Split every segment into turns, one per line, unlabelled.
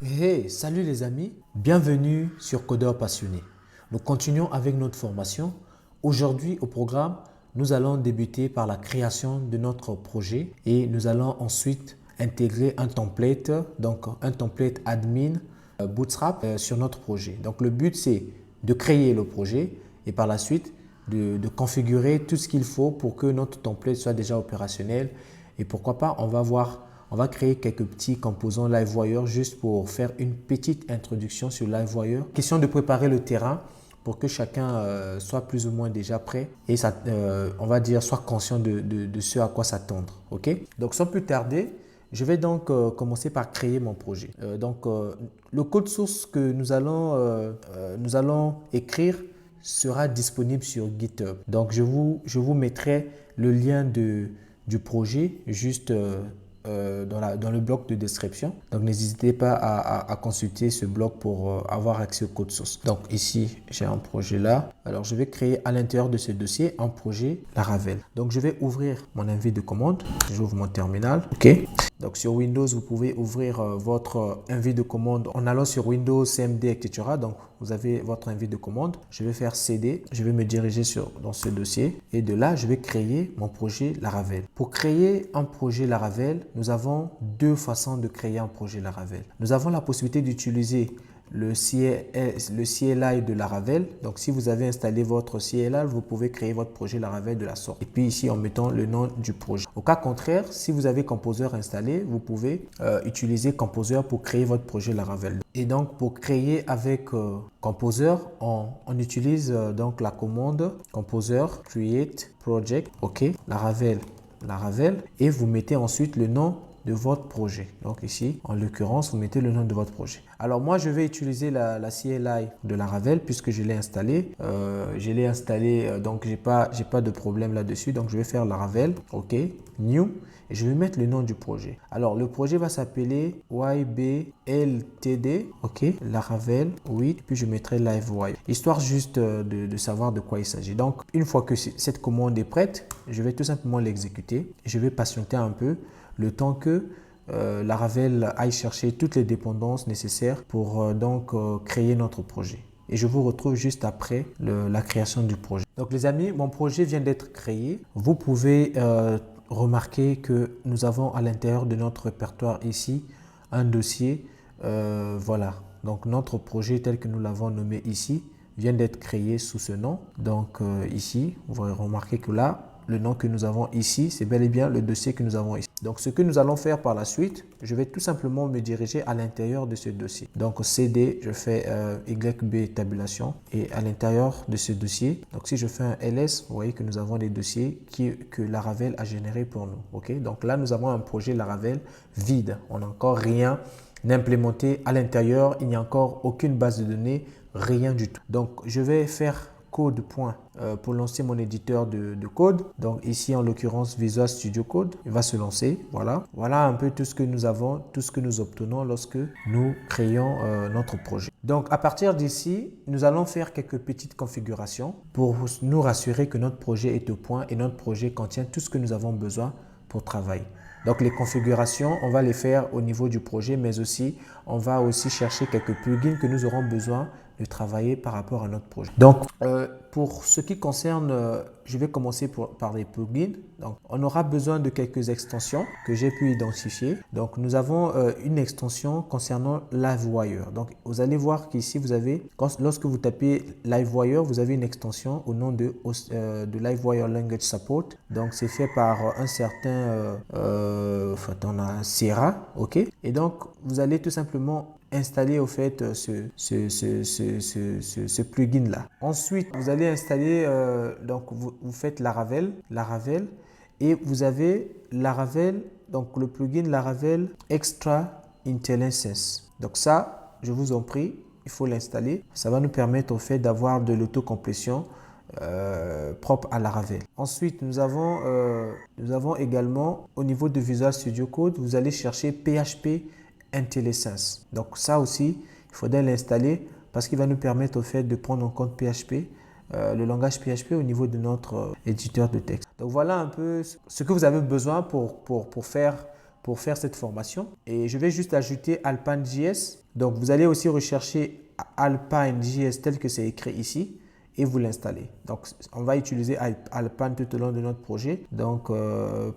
Hey, salut les amis, bienvenue sur Codeur Passionné. Nous continuons avec notre formation. Aujourd'hui au programme, nous allons débuter par la création de notre projet et nous allons ensuite intégrer un template, donc un template admin Bootstrap sur notre projet. Donc le but c'est de créer le projet et par la suite de configurer tout ce qu'il faut pour que notre template soit déjà opérationnel et pourquoi pas on va créer quelques petits composants LiveWire juste pour faire une petite introduction sur LiveWire. Question de préparer le terrain pour que chacun soit plus ou moins déjà prêt et on va dire soit conscient de ce à quoi s'attendre. Ok? Donc sans plus tarder, je vais donc commencer par créer mon projet. Le code source que nous allons écrire sera disponible sur GitHub. Donc je vous mettrai le lien du projet juste dans le bloc de description. Donc n'hésitez pas à consulter ce bloc pour avoir accès au code source. Donc ici, j'ai un projet là. Alors je vais créer à l'intérieur de ce dossier un projet Laravel. Donc je vais ouvrir mon envie de commande. J'ouvre mon terminal. OK. Donc sur Windows, vous pouvez ouvrir votre envie de commande en allant sur Windows, CMD, etc. Donc vous avez votre envie de commande. Je vais faire CD. Je vais me diriger dans ce dossier et de là, je vais créer mon projet Laravel. Pour créer un projet Laravel, nous avons deux façons de créer un projet Laravel. Nous avons la possibilité d'utiliser le CLI de Laravel. Donc, si vous avez installé votre CLI, vous pouvez créer votre projet Laravel de la sorte. Et puis ici, en mettant le nom du projet. Au cas contraire, si vous avez Composer installé, vous pouvez utiliser Composer pour créer votre projet Laravel. Et donc, pour créer avec Composer, on utilise donc la commande Composer create project, OK, Laravel, et vous mettez ensuite le nom de votre projet. Donc ici, en l'occurrence, vous mettez le nom de votre projet. Alors moi, je vais utiliser la CLI de Laravel puisque je l'ai installé. Donc j'ai pas de problème là-dessus. Donc je vais faire Laravel, OK, New, et je vais mettre le nom du projet. Alors le projet va s'appeler YBLTD, OK, Laravel 8, puis je mettrai LiveWire, histoire juste de savoir de quoi il s'agit. Donc une fois que cette commande est prête, je vais tout simplement l'exécuter. Je vais patienter un peu le temps que Laravel aille chercher toutes les dépendances nécessaires pour créer notre projet. Et je vous retrouve juste après la création du projet. Donc les amis, mon projet vient d'être créé. Vous pouvez remarquer que nous avons à l'intérieur de notre répertoire ici un dossier. Voilà, donc notre projet tel que nous l'avons nommé ici vient d'être créé sous ce nom. Donc ici, vous allez remarquer que là, le nom que nous avons ici, c'est bel et bien le dossier que nous avons ici. Donc, ce que nous allons faire par la suite, je vais tout simplement me diriger à l'intérieur de ce dossier. Donc, CD, je fais YB tabulation et à l'intérieur de ce dossier, donc si je fais un LS, vous voyez que nous avons des dossiers que Laravel a générés pour nous. OK? Donc là, nous avons un projet Laravel vide. On n'a encore rien implémenté à l'intérieur. Il n'y a encore aucune base de données, rien du tout. Donc, je vais faire code pour lancer mon éditeur de code. Donc ici en l'occurrence Visual Studio Code, il va se lancer. Voilà un peu tout ce que nous avons, tout ce que nous obtenons lorsque nous créons notre projet. Donc à partir d'ici, nous allons faire quelques petites configurations pour nous rassurer que notre projet est au point et notre projet contient tout ce que nous avons besoin pour travailler. Donc les configurations, on va les faire au niveau du projet, mais aussi on va aussi chercher quelques plugins que nous aurons besoin de travailler par rapport à notre projet. Donc pour ce qui concerne, je vais commencer par les plugins. Donc on aura besoin de quelques extensions que j'ai pu identifier. Donc nous avons une extension concernant LiveWire. Donc vous allez voir qu'ici vous avez, lorsque vous tapez LiveWire, vous avez une extension au nom de LiveWire Language Support. Donc c'est fait par un certain on a Sierra, OK. Et donc vous allez tout simplement installer au fait ce plugin là. Ensuite, vous allez installer, donc vous faites Laravel et vous avez Laravel, donc le plugin Laravel Extra Intelligence. Donc ça, je vous en prie, il faut l'installer. Ça va nous permettre au fait d'avoir de l'autocomplétion propre à Laravel. Ensuite, nous avons également au niveau de Visual Studio Code, vous allez chercher PHP IntelliSense. Donc ça aussi, il faudrait l'installer parce qu'il va nous permettre au fait de prendre en compte PHP, le langage PHP au niveau de notre éditeur de texte. Donc voilà un peu ce que vous avez besoin pour faire cette formation. Et je vais juste ajouter Alpine.js Donc, vous allez aussi rechercher Alpine.js tel que c'est écrit ici et vous l'installez. Donc, on va utiliser Alpine tout au long de notre projet. Donc,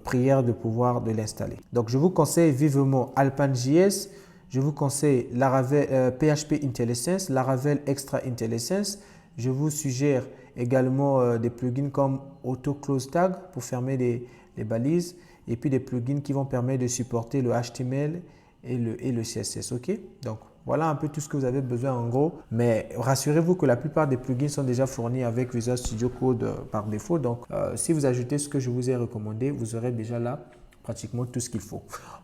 prière de pouvoir de l'installer. Donc, je vous conseille vivement Alpine.js. Je vous conseille Laravel, PHP IntelliSense, Laravel Extra IntelliSense. Je vous suggère également des plugins comme Auto Close Tag pour fermer les balises et puis des plugins qui vont permettre de supporter le HTML et le CSS. OK? Donc, voilà un peu tout ce que vous avez besoin en gros. Mais rassurez-vous que la plupart des plugins sont déjà fournis avec Visual Studio Code par défaut. Donc, si vous ajoutez ce que je vous ai recommandé, vous aurez déjà là pratiquement tout ce qu'il faut.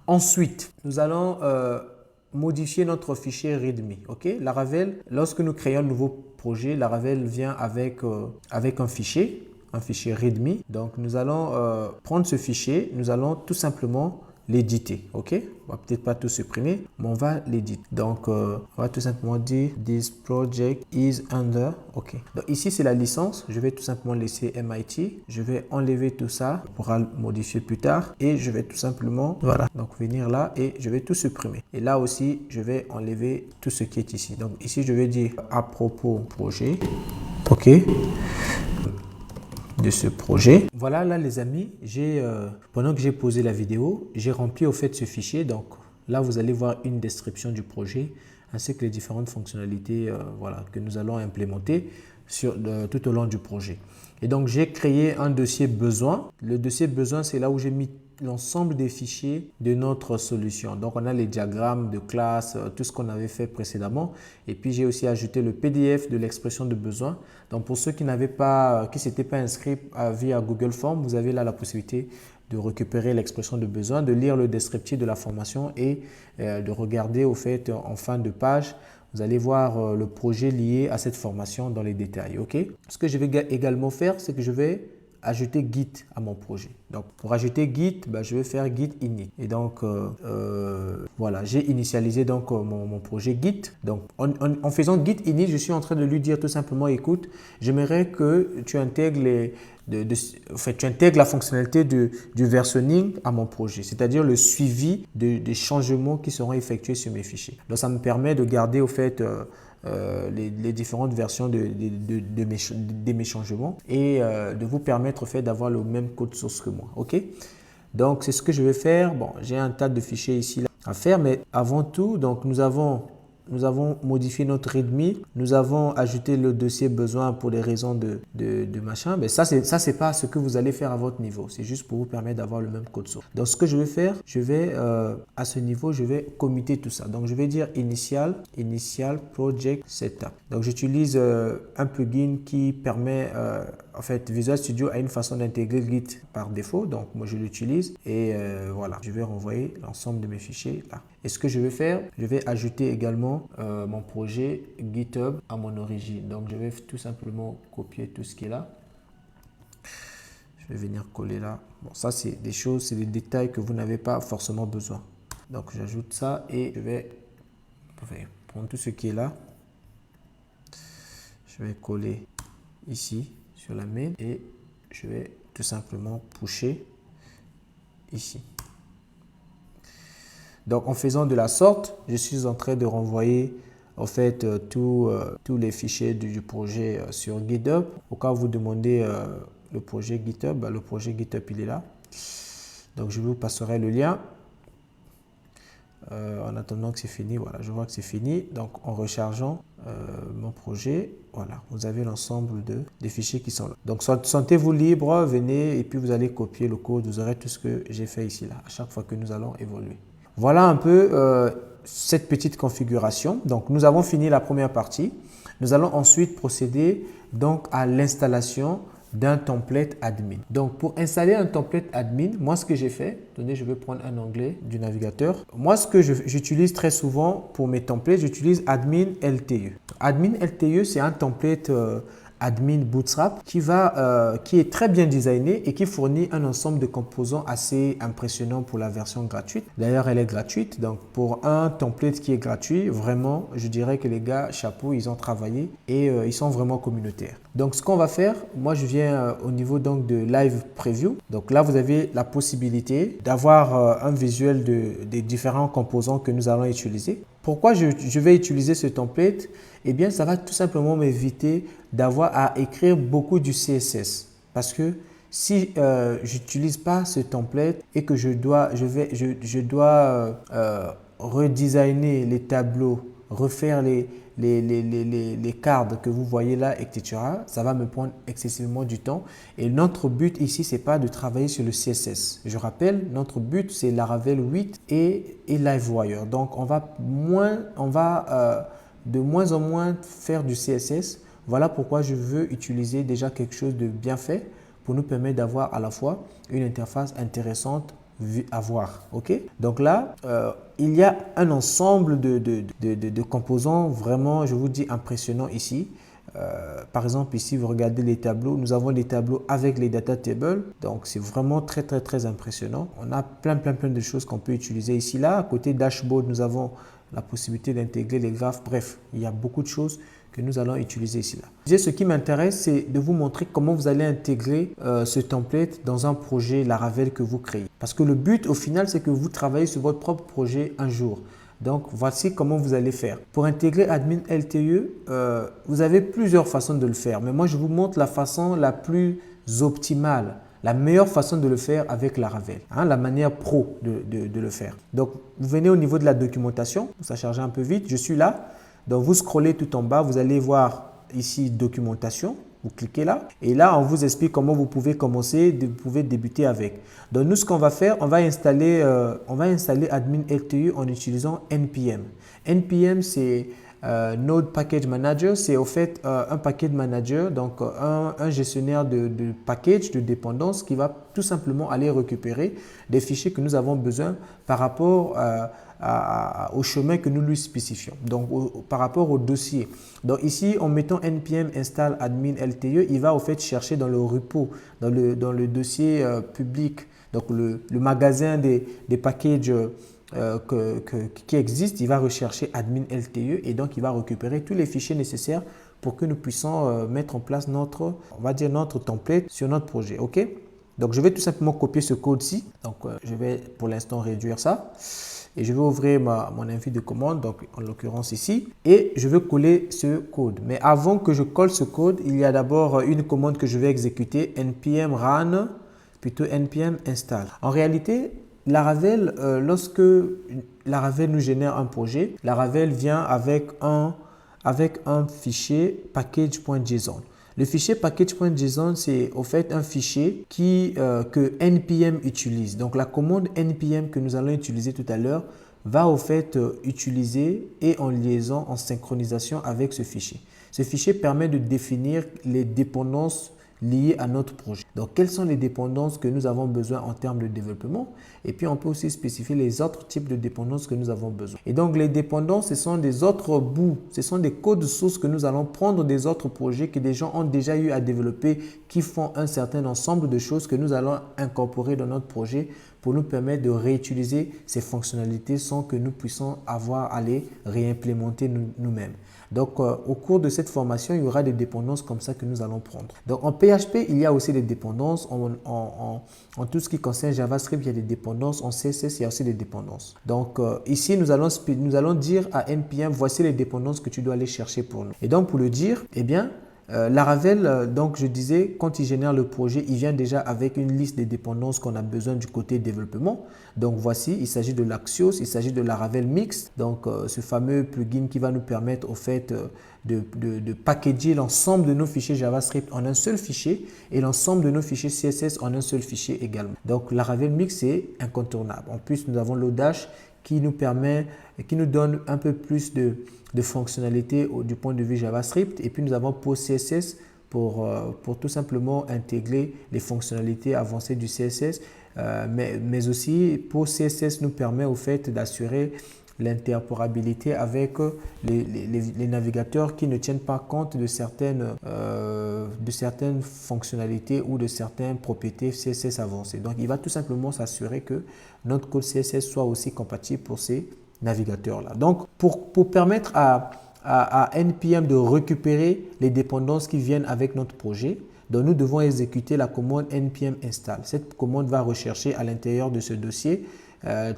Ensuite, nous allons modifier notre fichier README. OK? Laravel, lorsque nous créons un nouveau projet, Laravel vient avec un fichier README. Donc, nous allons prendre ce fichier, nous allons tout simplement l'éditer. OK? On va peut-être pas tout supprimer, mais on va l'éditer. Donc, on va tout simplement dire this project is under. OK. Donc, ici, c'est la licence. Je vais tout simplement laisser MIT. Je vais enlever tout ça. On pourra le modifier plus tard. Et je vais tout simplement, voilà. Donc, venir là et je vais tout supprimer. Et là aussi, je vais enlever tout ce qui est ici. Donc, ici, je vais dire à propos projet. OK. De ce projet. Voilà là les amis, pendant que j'ai posé la vidéo, j'ai rempli au fait ce fichier. Donc là vous allez voir une description du projet ainsi que les différentes fonctionnalités voilà, que nous allons implémenter tout au long du projet. Et donc j'ai créé un dossier besoin. Le dossier besoin, c'est là où j'ai mis l'ensemble des fichiers de notre solution. Donc, on a les diagrammes de classe, tout ce qu'on avait fait précédemment. Et puis, j'ai aussi ajouté le PDF de l'expression de besoin. Donc, pour ceux qui n'avaient pas, qui s'étaient pas inscrits via Google Form, vous avez là la possibilité de récupérer l'expression de besoin, de lire le descriptif de la formation et de regarder au fait en fin de page. Vous allez voir le projet lié à cette formation dans les détails. OK? Ce que je vais également faire, c'est que je vais ajouter Git à mon projet. Donc, pour ajouter Git, je vais faire Git init. Et donc, voilà, j'ai initialisé donc mon projet Git. Donc, en faisant Git init, je suis en train de lui dire tout simplement, écoute, j'aimerais que tu intègres tu intègres la fonctionnalité du versionning à mon projet, c'est-à-dire le suivi des changements qui seront effectués sur mes fichiers. Donc, ça me permet de garder au fait les différentes versions de mes changements et de vous permettre au fait d'avoir le même code source que moi. OK? Donc, c'est ce que je vais faire. Bon, j'ai un tas de fichiers ici là, à faire, mais avant tout, donc nous avons modifié notre README, nous avons ajouté le dossier besoin pour des raisons de machin, mais ça c'est pas ce que vous allez faire à votre niveau, c'est juste pour vous permettre d'avoir le même code source. Donc ce que je vais faire, je vais à ce niveau, je vais committer tout ça. Donc je vais dire initial project setup. Donc j'utilise un plugin qui permet en fait, Visual Studio a une façon d'intégrer Git par défaut, donc moi je l'utilise et voilà, je vais renvoyer l'ensemble de mes fichiers là. Et ce que je vais faire, je vais ajouter également mon projet GitHub à mon origine. Donc je vais tout simplement copier tout ce qui est là. Je vais venir coller là. Bon, ça c'est des choses, c'est des détails que vous n'avez pas forcément besoin. Donc j'ajoute ça et je vais prendre tout ce qui est là. Je vais coller ici sur la main et je vais tout simplement pusher ici. Donc en faisant de la sorte, je suis en train de renvoyer en fait tous les fichiers du projet sur GitHub. Au cas où vous demandez le projet GitHub, le projet GitHub il est là. Donc je vous passerai le lien. En attendant que c'est fini, voilà, je vois que c'est fini. Donc en rechargeant mon projet, voilà, vous avez l'ensemble des fichiers qui sont là. Donc sentez-vous libre, venez et puis vous allez copier le code, vous aurez tout ce que j'ai fait ici là, à chaque fois que nous allons évoluer. Voilà un peu cette petite configuration. Donc nous avons fini la première partie. Nous allons ensuite procéder donc à l'installation d'un template admin. Donc, pour installer un template admin, moi, ce que j'ai fait, attendez, je vais prendre un onglet du navigateur. Moi, ce que j'utilise très souvent pour mes templates, j'utilise Admin LTE. Admin LTE, c'est un template admin Bootstrap qui est très bien designé et qui fournit un ensemble de composants assez impressionnant pour la version gratuite. D'ailleurs, elle est gratuite. Donc, pour un template qui est gratuit, vraiment, je dirais que les gars, chapeau, ils ont travaillé et ils sont vraiment communautaires. Donc, ce qu'on va faire, moi, je viens au niveau donc de Live Preview. Donc là, vous avez la possibilité d'avoir un visuel des différents composants que nous allons utiliser. Pourquoi je vais utiliser ce template? Eh bien, ça va tout simplement m'éviter d'avoir à écrire beaucoup du CSS. Parce que si je n'utilise pas ce template et que je dois redesigner les tableaux, refaire les cartes que vous voyez là, etc., ça va me prendre excessivement du temps. Et notre but ici, ce n'est pas de travailler sur le CSS. Je rappelle, notre but, c'est Laravel 8 et Livewire. Donc, on va de moins en moins faire du CSS. Voilà pourquoi je veux utiliser déjà quelque chose de bien fait pour nous permettre d'avoir à la fois une interface intéressante à voir. Okay? Donc là, il y a un ensemble de composants vraiment, je vous dis, impressionnants ici. Par exemple, ici, vous regardez les tableaux. Nous avons des tableaux avec les data tables. Donc, c'est vraiment très impressionnant. On a plein de choses qu'on peut utiliser ici. Là, à côté dashboard, nous avons la possibilité d'intégrer les graphes. Bref, il y a beaucoup de choses que nous allons utiliser ici. Là. Ce qui m'intéresse, c'est de vous montrer comment vous allez intégrer ce template dans un projet Laravel que vous créez. Parce que le but, au final, c'est que vous travaillez sur votre propre projet un jour. Donc, voici comment vous allez faire. Pour intégrer Admin LTE, vous avez plusieurs façons de le faire. Mais moi, je vous montre la façon la plus optimale, la meilleure façon de le faire avec Laravel, la manière pro de le faire. Donc, vous venez au niveau de la documentation. Ça charge un peu vite. Je suis là. Donc, vous scrollez tout en bas. Vous allez voir ici documentation. Vous cliquez là et là, on vous explique comment vous pouvez commencer, vous pouvez débuter avec. Donc, nous, ce qu'on va faire, on va installer Admin LTE en utilisant NPM. NPM, c'est Node Package Manager. C'est au fait un package manager, donc un gestionnaire de package, de dépendance qui va tout simplement aller récupérer des fichiers que nous avons besoin par rapport au chemin que nous lui spécifions, donc par rapport au dossier. Donc ici, en mettant npm install admin LTE, il va au fait chercher dans le repo, dans le dossier public, donc le magasin des packages qui existent, il va rechercher admin LTE et donc il va récupérer tous les fichiers nécessaires pour que nous puissions mettre en place notre template sur notre projet. OK? Donc je vais tout simplement copier ce code-ci. Donc je vais pour l'instant réduire ça. Et je vais ouvrir mon invite de commande, donc en l'occurrence ici, et je vais coller ce code. Mais avant que je colle ce code, il y a d'abord une commande que je vais exécuter, npm run, plutôt npm install. En réalité, Laravel, lorsque Laravel nous génère un projet, Laravel vient avec un fichier package.json. Le fichier package.json, c'est au fait un fichier que NPM utilise. Donc, la commande NPM que nous allons utiliser tout à l'heure va au fait utiliser et en liaison, en synchronisation avec ce fichier. Ce fichier permet de définir les dépendances liées à notre projet. Donc, quelles sont les dépendances que nous avons besoin en termes de développement? Et puis, on peut aussi spécifier les autres types de dépendances que nous avons besoin. Et donc, les dépendances, ce sont des autres bouts, ce sont des codes sources que nous allons prendre des autres projets que des gens ont déjà eu à développer qui font un certain ensemble de choses que nous allons incorporer dans notre projet pour nous permettre de réutiliser ces fonctionnalités sans que nous puissions avoir à les réimplémenter nous-mêmes. Donc, au cours de cette formation, il y aura des dépendances comme ça que nous allons prendre. Donc, en PHP, il y a aussi des dépendances. En tout ce qui concerne JavaScript, il y a des dépendances. En CSS, il y a aussi des dépendances. Donc, ici, nous allons dire à NPM, voici les dépendances que tu dois aller chercher pour nous. Et donc, pour le dire, eh bien, Laravel, donc je disais, quand il génère le projet, il vient déjà avec une liste des dépendances qu'on a besoin du côté développement. Donc voici, il s'agit de l'Axios, il s'agit de Laravel Mix, donc ce fameux plugin qui va nous permettre au fait de packager l'ensemble de nos fichiers JavaScript en un seul fichier et l'ensemble de nos fichiers CSS en un seul fichier également. Donc Laravel Mix, c'est incontournable. En plus, nous avons Lodash qui nous donne un peu plus de fonctionnalités du point de vue JavaScript. Et puis, nous avons PostCSS pour tout simplement intégrer les fonctionnalités avancées du CSS. Mais aussi, PostCSS nous permet au fait d'assurer l'interopérabilité avec les navigateurs qui ne tiennent pas compte de certaines fonctionnalités ou de certaines propriétés CSS avancées. Donc, il va tout simplement s'assurer que notre code CSS soit aussi compatible pour ces navigateurs-là. Donc, pour permettre à NPM de récupérer les dépendances qui viennent avec notre projet, donc nous devons exécuter la commande npm install. Cette commande va rechercher à l'intérieur de ce dossier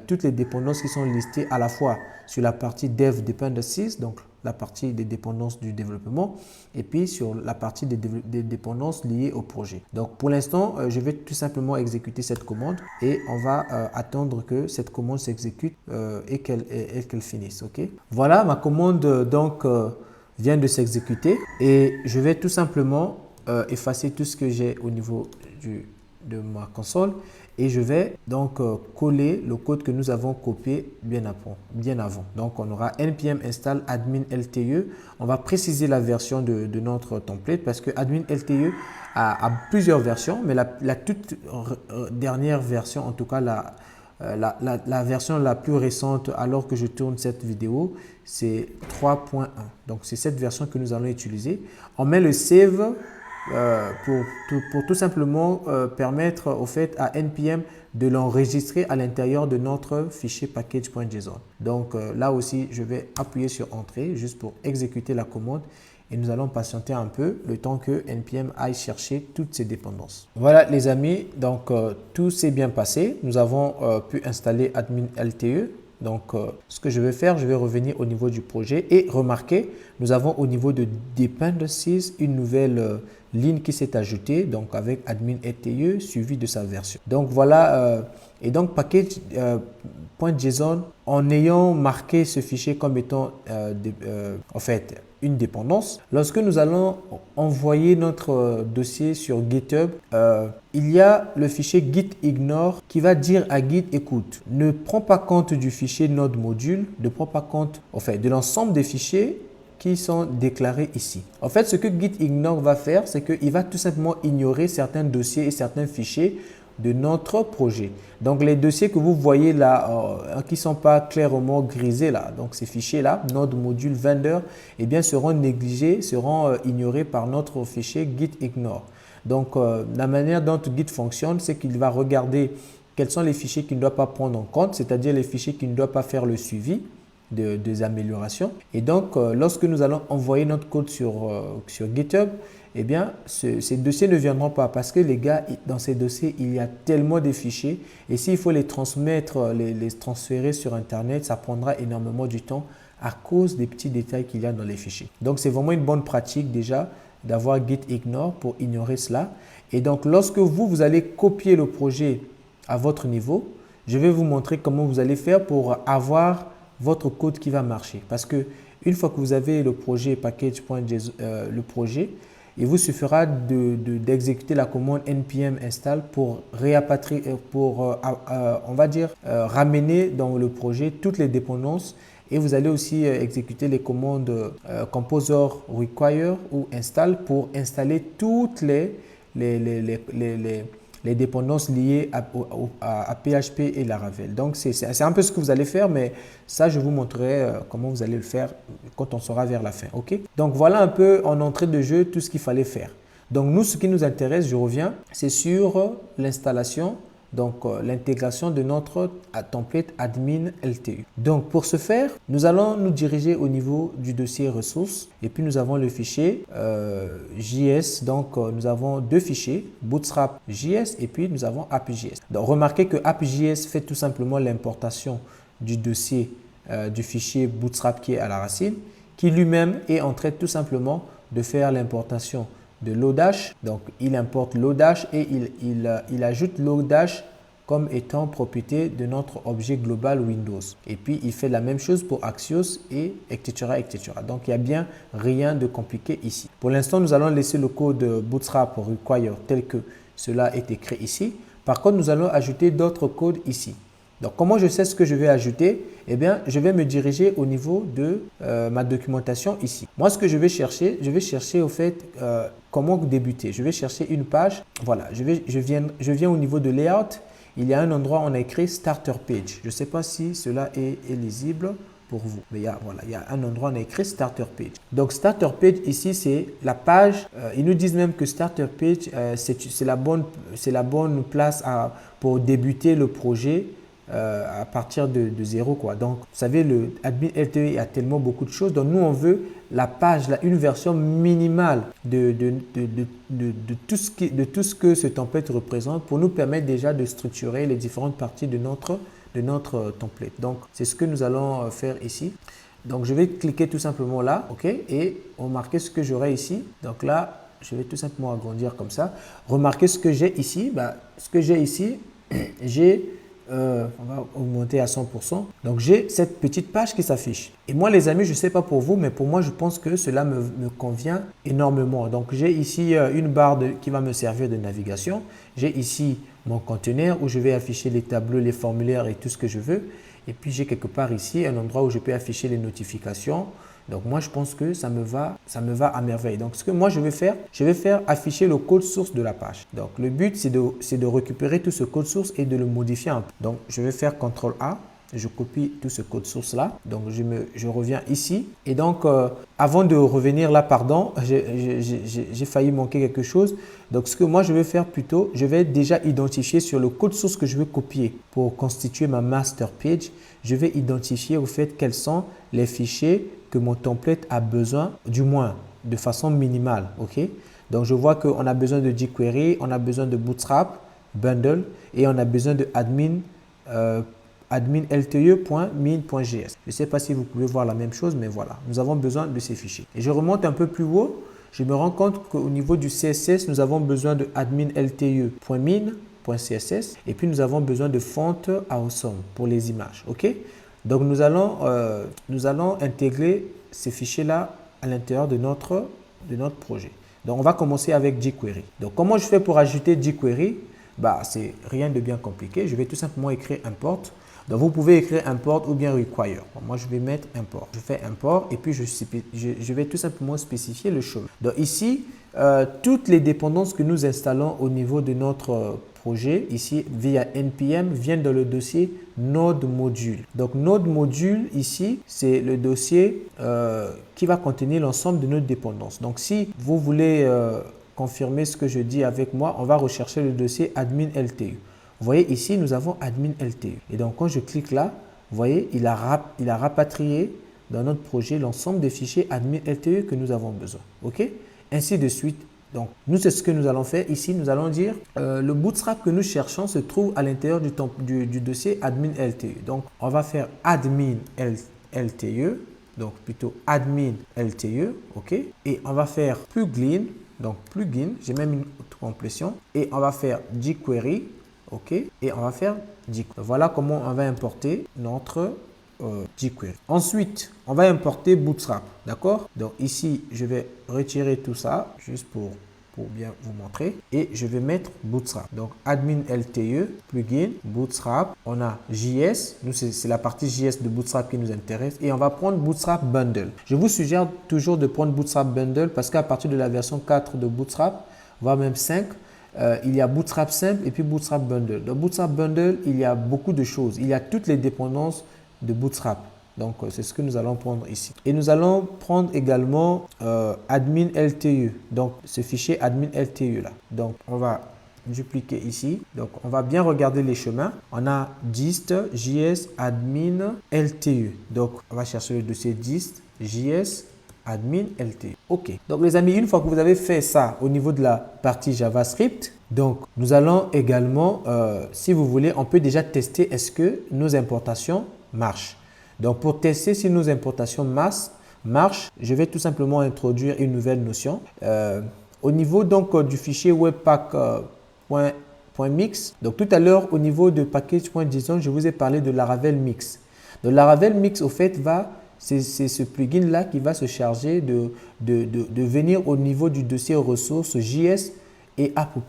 toutes les dépendances qui sont listées à la fois sur la partie Dev Dependencies, donc la partie des dépendances du développement, et puis sur la partie des dépendances liées au projet. Donc pour l'instant, je vais tout simplement exécuter cette commande et on va attendre que cette commande s'exécute et qu'elle finisse. Okay? Voilà, ma commande donc vient de s'exécuter et je vais tout simplement effacer tout ce que j'ai au niveau de ma console et je vais donc coller le code que nous avons copié bien avant. Donc on aura npm install admin lte. On va préciser la version de notre template parce que admin lte a plusieurs versions, mais la toute dernière version, en tout cas la version la plus récente alors que je tourne cette vidéo, c'est 3.1. Donc c'est cette version que nous allons utiliser. On met le save pour tout simplement permettre au fait à npm de l'enregistrer à l'intérieur de notre fichier package.json. Donc là aussi, je vais appuyer sur entrée juste pour exécuter la commande et nous allons patienter un peu le temps que npm aille chercher toutes ces dépendances. Voilà les amis, donc tout s'est bien passé. Nous avons pu installer admin lte. Donc, ce que je vais faire, je vais revenir au niveau du projet et remarquez, nous avons au niveau de dependencies une nouvelle ligne qui s'est ajoutée, donc avec admin lte suivi de sa version. Donc voilà, et donc package.json, en ayant marqué ce fichier comme étant en fait une dépendance, lorsque nous allons envoyer notre dossier sur GitHub, il y a le fichier git-ignore qui va dire à Git, écoute, ne prends pas compte du fichier node module, ne prends pas compte en fait, de l'ensemble des fichiers qui sont déclarés ici. En fait, ce que git-ignore va faire, c'est qu'il va tout simplement ignorer certains dossiers et certains fichiers de notre projet. Donc, les dossiers que vous voyez là, qui ne sont pas clairement grisés là, donc ces fichiers-là, node module vendor, eh bien, seront négligés, seront ignorés par notre fichier git-ignore. Donc, la manière dont Git fonctionne, c'est qu'il va regarder quels sont les fichiers qu'il ne doit pas prendre en compte, c'est-à-dire les fichiers qu'il ne doit pas faire le suivi des améliorations. Et donc, lorsque nous allons envoyer notre code sur GitHub, eh bien, ces dossiers ne viendront pas parce que les gars, dans ces dossiers, il y a tellement de fichiers et s'il faut les transmettre, les transférer sur Internet, ça prendra énormément du temps à cause des petits détails qu'il y a dans les fichiers. Donc, c'est vraiment une bonne pratique déjà d'avoir git-ignore pour ignorer cela. Et donc, lorsque vous allez copier le projet à votre niveau, je vais vous montrer comment vous allez faire pour avoir votre code qui va marcher. Parce que une fois que vous avez le projet package.json, il vous suffira d'exécuter la commande npm install pour réapatrier, on va dire, ramener dans le projet toutes les dépendances. Et vous allez aussi exécuter les commandes composer require ou install pour installer toutes les dépendances liées à PHP et Laravel. Donc, c'est un peu ce que vous allez faire, mais ça, je vous montrerai comment vous allez le faire quand on sera vers la fin. OK? Donc, voilà un peu en entrée de jeu tout ce qu'il fallait faire. Donc, nous, ce qui nous intéresse, je reviens, c'est sur l'installation, donc l'intégration de notre template admin LTU. Donc, pour ce faire, nous allons nous diriger au niveau du dossier ressources et puis nous avons le fichier JS. Donc, nous avons deux fichiers, Bootstrap JS et puis nous avons app.js. Donc, remarquez que app.js fait tout simplement l'importation du dossier du fichier Bootstrap qui est à la racine, qui lui-même est en train tout simplement de faire l'importation de Lodash. Donc, il importe Lodash et il ajoute Lodash comme étant propriété de notre objet global Windows. Et puis, il fait la même chose pour Axios et etc. etc. Donc, il n'y a bien rien de compliqué ici. Pour l'instant, nous allons laisser le code Bootstrap require tel que cela est écrit ici. Par contre, nous allons ajouter d'autres codes ici. Donc, comment je sais ce que je vais ajouter? Eh bien, je vais me diriger au niveau de ma documentation ici. Moi, ce que je vais chercher au fait comment débuter. Je vais chercher une page. Voilà, je viens au niveau de layout. Il y a un endroit où on a écrit Starter Page. Je ne sais pas si cela est lisible pour vous. Mais voilà, il y a un endroit où on a écrit Starter Page. Donc, Starter Page ici, c'est la page. Ils nous disent même que Starter Page, c'est la bonne place pour débuter le projet. À partir de zéro quoi. Donc vous savez, le admin LTE a tellement beaucoup de choses, donc nous on veut la page, une version minimale de tout ce que ce template représente pour nous permettre déjà de structurer les différentes parties de notre de notre template. Donc, c'est ce que nous allons faire ici. Donc, je vais cliquer tout simplement là, OK, et remarquez ce que j'aurai ici. Donc là, je vais tout simplement agrandir comme ça. Remarquez ce que j'ai ici. Ce que j'ai ici, j'ai, on va augmenter à 100%. Donc, j'ai cette petite page qui s'affiche. Et moi, les amis, je ne sais pas pour vous, mais pour moi, je pense que cela me convient énormément. Donc, j'ai ici une barre qui va me servir de navigation. J'ai ici mon conteneur où je vais afficher les tableaux, les formulaires et tout ce que je veux. Et puis, j'ai quelque part ici un endroit où je peux afficher les notifications. Donc, moi, je pense que ça me va à merveille. Donc, ce que moi, je vais faire afficher le code source de la page. Donc, le but, c'est de récupérer tout ce code source et de le modifier un peu. Donc, je vais faire CTRL-A. Je copie tout ce code source là. Donc, je reviens ici. Et donc, avant de revenir là, pardon, j'ai failli manquer quelque chose. Donc, ce que moi, je vais faire plutôt, je vais déjà identifier sur le code source que je veux copier pour constituer ma master page. Je vais identifier au fait quels sont les fichiers que mon template a besoin, du moins de façon minimale. OK? Donc, je vois qu'on a besoin de jQuery, on a besoin de Bootstrap, Bundle et on a besoin de admin lte.min.js. Je ne sais pas si vous pouvez voir la même chose, mais voilà, nous avons besoin de ces fichiers. Et je remonte un peu plus haut, je me rends compte qu'au niveau du CSS, nous avons besoin de admin lte.min.css et puis nous avons besoin de font awesome pour les images. OK? Donc, nous allons intégrer ces fichiers-là à l'intérieur de notre projet. Donc, on va commencer avec jQuery. Donc, comment je fais pour ajouter jQuery? C'est rien de bien compliqué. Je vais tout simplement écrire import. Donc, vous pouvez écrire import ou bien require. Bon, moi, je vais mettre import. Je fais import et puis je vais tout simplement spécifier le chemin. Donc, ici, toutes les dépendances que nous installons au niveau de notre projet, ici, via NPM, viennent dans le dossier Node Module. Donc, Node Module, ici, c'est le dossier qui va contenir l'ensemble de nos dépendances. Donc, si vous voulez confirmer ce que je dis avec moi, on va rechercher le dossier admin LTU. Vous voyez ici, nous avons admin LTU. Et donc, quand je clique là, vous voyez, il a rapatrié dans notre projet l'ensemble des fichiers admin LTU que nous avons besoin. OK? Ainsi de suite. Donc, nous, c'est ce que nous allons faire ici. Nous allons dire le bootstrap que nous cherchons se trouve à l'intérieur du dossier admin LTU. Donc, on va faire admin LTU. Donc, plutôt admin LTU. OK? Et on va faire plugin. Donc, plugin. J'ai même une complétion. Et on va faire jQuery. OK? Et on va faire jQuery. Voilà comment on va importer notre jQuery. Ensuite, on va importer Bootstrap. D'accord? Donc, ici, je vais retirer tout ça juste pour bien vous montrer. Et je vais mettre Bootstrap. Donc, admin LTE, plugin, Bootstrap. On a JS. Nous, c'est la partie JS de Bootstrap qui nous intéresse. Et on va prendre Bootstrap Bundle. Je vous suggère toujours de prendre Bootstrap Bundle parce qu'à partir de la version 4 de Bootstrap, voire même 5, il y a Bootstrap simple et puis Bootstrap Bundle. Dans Bootstrap Bundle, il y a beaucoup de choses. Il y a toutes les dépendances de Bootstrap. Donc, c'est ce que nous allons prendre ici. Et nous allons prendre également admin LTU. Donc, ce fichier admin LTU là. Donc, on va dupliquer ici. Donc, on va bien regarder les chemins. On a dist, js, admin, LTU. Donc, on va chercher le dossier dist, js, admin, LTU. OK. Donc, les amis, une fois que vous avez fait ça au niveau de la partie JavaScript, donc, nous allons également, si vous voulez, on peut déjà tester est-ce que nos importations marchent. Donc, pour tester si nos importations marchent, je vais tout simplement introduire une nouvelle notion. Au niveau donc du fichier webpack.mix, donc tout à l'heure au niveau de package.json, je vous ai parlé de Laravel Mix. Donc, Laravel Mix, au fait, c'est ce plugin-là qui va se charger de venir au niveau du dossier ressources JS et app au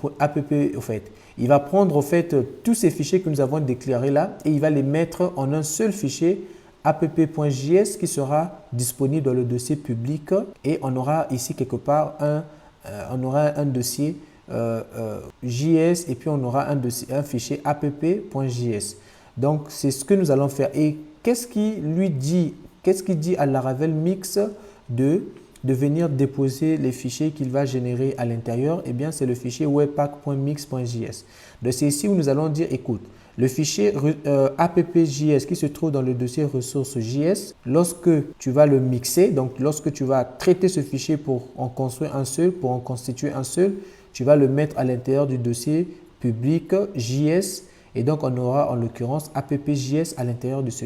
fait. Il va prendre au fait tous ces fichiers que nous avons déclarés là et il va les mettre en un seul fichier app.js qui sera disponible dans le dossier public et on aura ici quelque part un dossier JS et puis on aura un fichier app.js. Donc, c'est ce que nous allons faire. Et qu'est-ce qui dit à Laravel Mix de venir déposer les fichiers qu'il va générer à l'intérieur? Eh bien, c'est le fichier webpack.mix.js. Donc, c'est ici où nous allons dire, écoute, le fichier app.js qui se trouve dans le dossier ressources JS, lorsque tu vas le mixer, donc lorsque tu vas traiter ce fichier pour en construire un seul, pour en constituer un seul, tu vas le mettre à l'intérieur du dossier public JS Et donc, on aura en l'occurrence app.js à l'intérieur de ce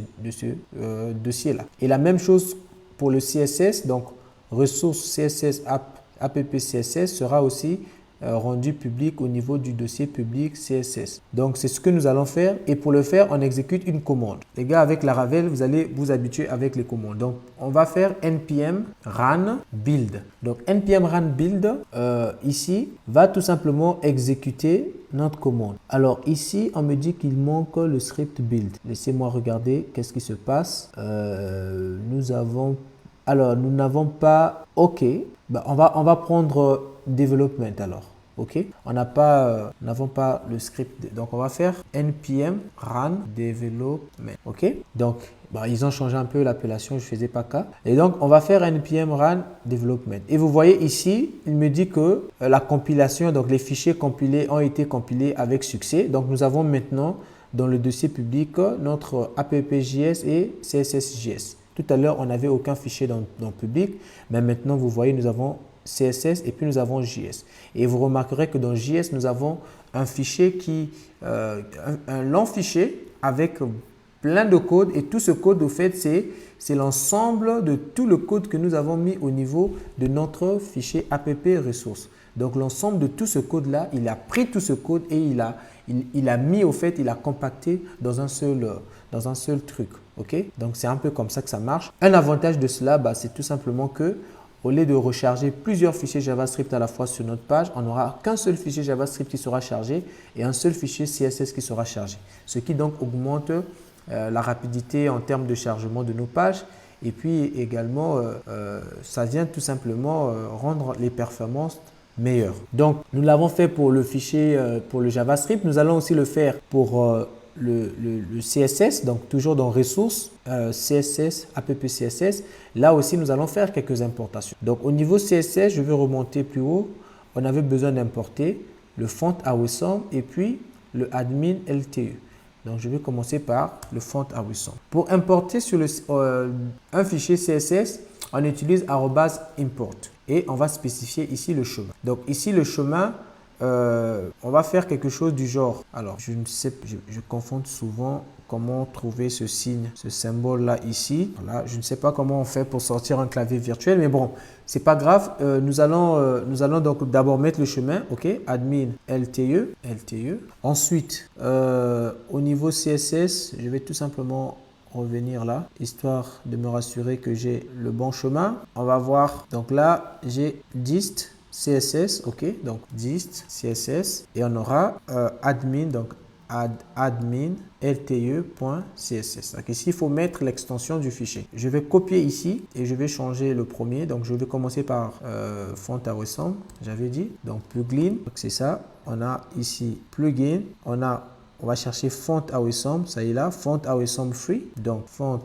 dossier-là. Et la même chose pour le CSS, donc ressources CSS app CSS sera aussi rendu public au niveau du dossier public CSS. Donc, c'est ce que nous allons faire. Et pour le faire, on exécute une commande. Les gars, avec Laravel, vous allez vous habituer avec les commandes. Donc, on va faire npm run build. Donc, npm run build, ici, va tout simplement exécuter notre commande. Alors, ici, on me dit qu'il manque le script build. Laissez-moi regarder qu'est-ce qui se passe. Nous n'avons pas... OK. Ben, on va prendre development alors. OK. On n'avons pas le script. Donc, on va faire npm run development. OK. Donc, ils ont changé un peu l'appellation. Je ne faisais pas cas. Et donc, on va faire npm run development. Et vous voyez ici, il me dit que la compilation, donc les fichiers compilés ont été compilés avec succès. Donc, nous avons maintenant dans le dossier public notre app.js et css.js. Tout à l'heure, on n'avait aucun fichier dans le public, mais maintenant, vous voyez, nous avons CSS et puis nous avons JS. Et vous remarquerez que dans JS, nous avons un fichier un long fichier avec plein de code. Et tout ce code, au fait, c'est l'ensemble de tout le code que nous avons mis au niveau de notre fichier app ressources. Donc, l'ensemble de tout ce code-là, il a pris tout ce code et il a mis, au fait, il a compacté dans un seul truc. OK? Donc, c'est un peu comme ça que ça marche. Un avantage de cela, c'est tout simplement que au lieu de recharger plusieurs fichiers JavaScript à la fois sur notre page, on n'aura qu'un seul fichier JavaScript qui sera chargé et un seul fichier CSS qui sera chargé. Ce qui donc augmente la rapidité en termes de chargement de nos pages. Et puis également, ça vient tout simplement rendre les performances meilleures. Donc, nous l'avons fait pour le fichier, pour le JavaScript. Nous allons aussi le faire pour le CSS, donc toujours dans ressources, CSS, app CSS. Là aussi, nous allons faire quelques importations. Donc, au niveau CSS, je vais remonter plus haut. On avait besoin d'importer le font awesome et puis le admin LTE. Donc, je vais commencer par le font awesome. Pour importer sur un fichier CSS, on utilise @import et on va spécifier ici le chemin. Donc, ici, le chemin, on va faire quelque chose du genre. Alors, je confonds souvent comment trouver ce signe, ce symbole là ici. Voilà, je ne sais pas comment on fait pour sortir un clavier virtuel, mais bon, c'est pas grave. Nous allons donc d'abord mettre le chemin, OK, admin LTE. Ensuite, au niveau CSS, je vais tout simplement revenir là, histoire de me rassurer que j'ai le bon chemin. On va voir, donc là, j'ai dist CSS, OK, donc dist CSS et on aura admin, donc admin lte.css. Donc ici, il faut mettre l'extension du fichier. Je vais copier ici et je vais changer le premier. Donc, je vais commencer par font awesome, j'avais dit. Donc, plugin, c'est ça. On a ici plugin. On va chercher font awesome, ça y est là. Font awesome free. Donc, font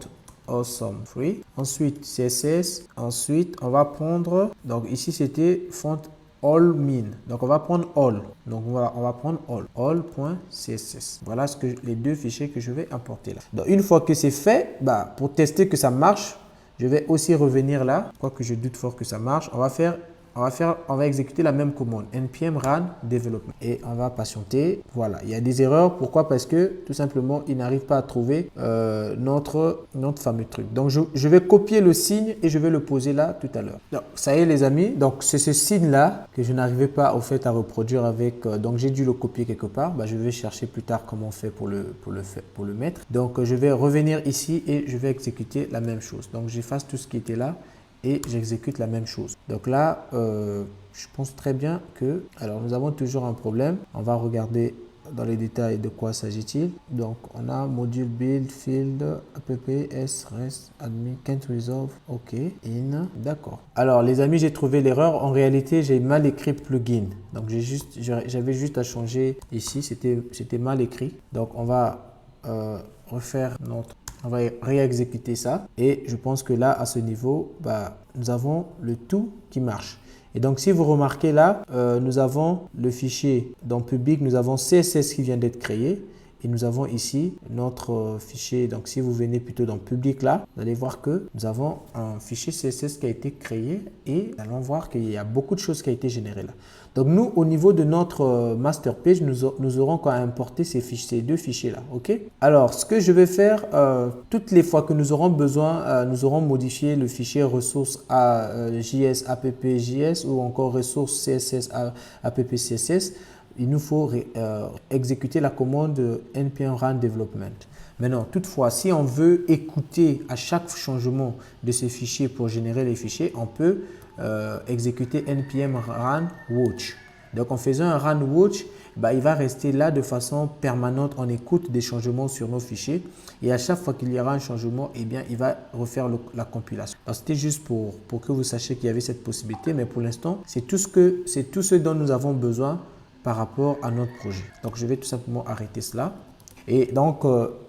awesome free. Ensuite, CSS. Ensuite, on va prendre, donc ici, c'était font all min. Donc, on va prendre all. Donc, on va prendre all.css. Voilà les deux fichiers que je vais importer là. Donc, une fois que c'est fait, pour tester que ça marche, je vais aussi revenir là. Quoique je doute fort que ça marche. On va exécuter la même commande, npm run development. Et on va patienter. Voilà, il y a des erreurs. Pourquoi? Parce que tout simplement, il n'arrive pas à trouver notre fameux truc. Donc, je vais copier le signe et je vais le poser là tout à l'heure. Donc, ça y est les amis. Donc, c'est ce signe-là que je n'arrivais pas au fait à reproduire avec. Donc, j'ai dû le copier quelque part. Je vais chercher plus tard comment on fait pour le mettre. Donc, je vais revenir ici et je vais exécuter la même chose. Donc, j'efface tout ce qui était là. Et j'exécute la même chose. Donc là, je pense très bien que... Alors, nous avons toujours un problème. On va regarder dans les détails de quoi s'agit-il. Donc, on a module build, field, app, s, rest, admin, can't resolve, OK, in, d'accord. Alors, les amis, j'ai trouvé l'erreur. En réalité, j'ai mal écrit plugin. Donc, j'avais juste à changer ici. C'était mal écrit. Donc, on va refaire on va réexécuter ça et je pense que là, à ce niveau, nous avons le tout qui marche. Et donc, si vous remarquez là, nous avons le fichier dans public, nous avons CSS qui vient d'être créé et nous avons ici notre fichier. Donc si vous venez plutôt dans public là, vous allez voir que nous avons un fichier CSS qui a été créé et nous allons voir qu'il y a beaucoup de choses qui ont été générées là. Donc nous, au niveau de notre master page, nous aurons qu'à importer ces deux fichiers là. Ok. Alors ce que je vais faire, toutes les fois que nous aurons besoin, nous aurons modifié le fichier ressources JS app.js ou encore ressources CSS app.css. Il nous faut exécuter la commande npm run development. Maintenant, toutefois, si on veut écouter à chaque changement de ces fichiers pour générer les fichiers, on peut exécuter npm run watch. Donc, en faisant un run watch, il va rester là de façon permanente. On écoute des changements sur nos fichiers et à chaque fois qu'il y aura un changement, eh bien, il va refaire la compilation. C'était juste pour que vous sachiez qu'il y avait cette possibilité, mais pour l'instant, c'est tout ce dont nous avons besoin par rapport à notre projet. Donc, je vais tout simplement arrêter cela. Et donc,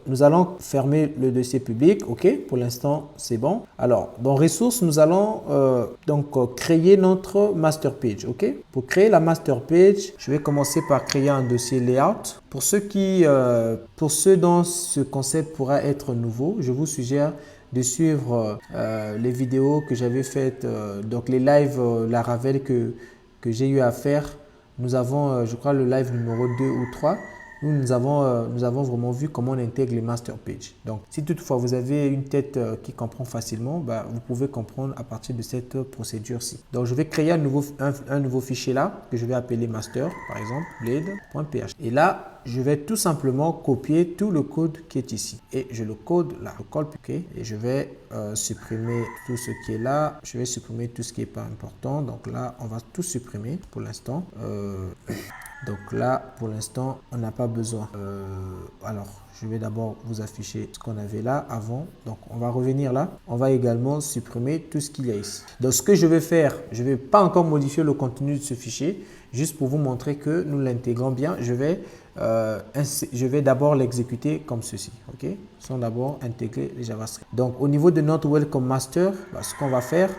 nous allons fermer le dossier public. OK, pour l'instant, c'est bon. Alors, dans ressources, nous allons créer notre master page. OK, pour créer la master page, je vais commencer par créer un dossier layout. Pour ceux dont ce concept pourra être nouveau, je vous suggère de suivre les vidéos que j'avais faites, donc les lives Laravel que j'ai eu à faire. Nous avons, je crois, le live numéro 2 ou 3. Nous avons vraiment vu comment on intègre les master pages. Donc, si toutefois vous avez une tête qui comprend facilement, vous pouvez comprendre à partir de cette procédure-ci. Donc, je vais créer un nouveau fichier là que je vais appeler master, par exemple, blade.php. Et là, je vais tout simplement copier tout le code qui est ici. Et je le code là, je colle, et je vais supprimer tout ce qui est là. Je vais supprimer tout ce qui n'est pas important. Donc là, on va tout supprimer pour l'instant. Donc là, pour l'instant, on n'a pas besoin. Alors, je vais d'abord vous afficher ce qu'on avait là avant. Donc, on va revenir là. On va également supprimer tout ce qu'il y a ici. Donc, ce que je vais faire, je ne vais pas encore modifier le contenu de ce fichier. Juste pour vous montrer que nous l'intégrons bien, je vais d'abord l'exécuter comme ceci. OK? Sans d'abord intégrer les JavaScript. Donc, au niveau de notre welcome master, ce qu'on va faire,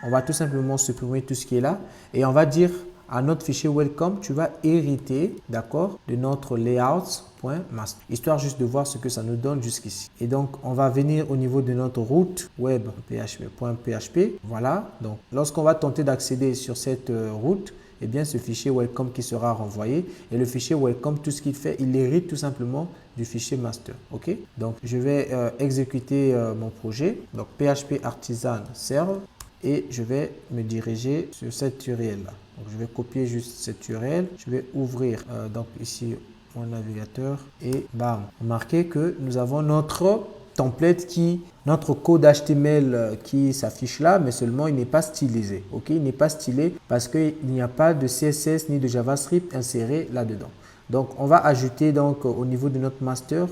on va tout simplement supprimer tout ce qui est là. Et on va dire à notre fichier welcome, tu vas hériter, d'accord, de notre layout.master, histoire juste de voir ce que ça nous donne jusqu'ici. Et donc, on va venir au niveau de notre route web.php. Voilà, donc lorsqu'on va tenter d'accéder sur cette route, eh bien, ce fichier welcome qui sera renvoyé. Et le fichier welcome, tout ce qu'il fait, il hérite tout simplement du fichier master. OK? Donc, je vais exécuter mon projet. Donc, php artisan serve. Et je vais me diriger sur cette URL là. Donc, je vais copier juste cette URL. Je vais ouvrir donc ici mon navigateur et bam. Remarquez que nous avons notre template notre code HTML qui s'affiche là, mais seulement il n'est pas stylisé. OK, il n'est pas stylé parce qu'il n'y a pas de CSS ni de JavaScript inséré là-dedans. Donc, on va ajouter donc au niveau de notre master,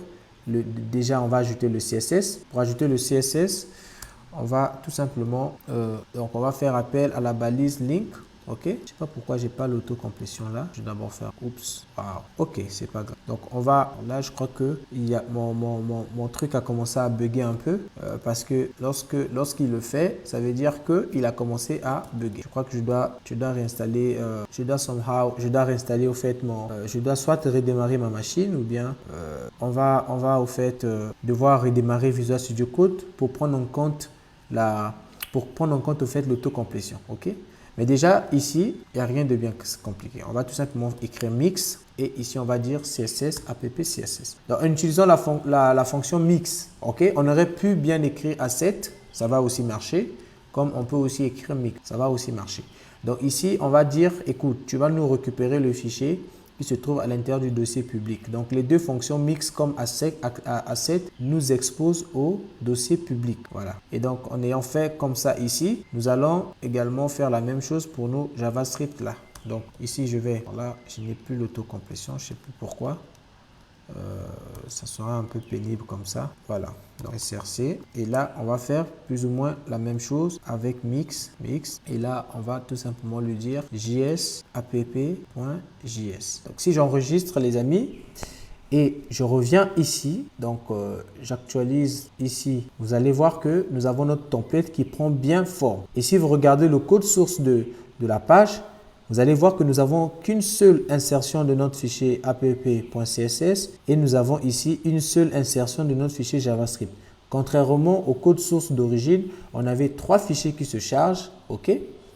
déjà on va ajouter le CSS. Pour ajouter le CSS, on va tout simplement, donc on va faire appel à la balise link. OK, je ne sais pas pourquoi j'ai pas l'autocomplétion là. Je vais d'abord faire oups. Wow. OK, c'est pas grave. Donc on va là, je crois que mon truc a commencé à bugger un peu parce que lorsqu'il le fait, ça veut dire que il a commencé à bugger. Je crois que je dois réinstaller, je dois réinstaller au fait je dois soit redémarrer ma machine ou bien on va au fait devoir redémarrer Visual Studio Code pour prendre en compte au fait l'autocomplétion. OK. Mais déjà, ici, il n'y a rien de bien compliqué. On va tout simplement écrire mix et ici, on va dire CSS, app, CSS. Donc, en utilisant la fonction mix, OK, on aurait pu bien écrire asset, ça va aussi marcher, comme on peut aussi écrire mix, ça va aussi marcher. Donc, ici, on va dire, écoute, tu vas nous récupérer le fichier qui se trouve à l'intérieur du dossier public. Donc, les deux fonctions mix comme asset nous exposent au dossier public. Voilà. Et donc, en ayant fait comme ça ici, nous allons également faire la même chose pour nos JavaScript là. Donc, ici, je n'ai plus l'autocomplétion, je ne sais plus pourquoi. Ça sera un peu pénible comme ça. Voilà. Donc, SRC. Et là, on va faire plus ou moins la même chose avec mix. Et là, on va tout simplement lui dire js app.js. Donc, si j'enregistre, les amis, et je reviens ici, donc j'actualise ici, vous allez voir que nous avons notre template qui prend bien forme. Et si vous regardez le code source de la page, vous allez voir que nous n'avons qu'une seule insertion de notre fichier app.css et nous avons ici une seule insertion de notre fichier JavaScript. Contrairement au code source d'origine, on avait 3 fichiers qui se chargent, ok?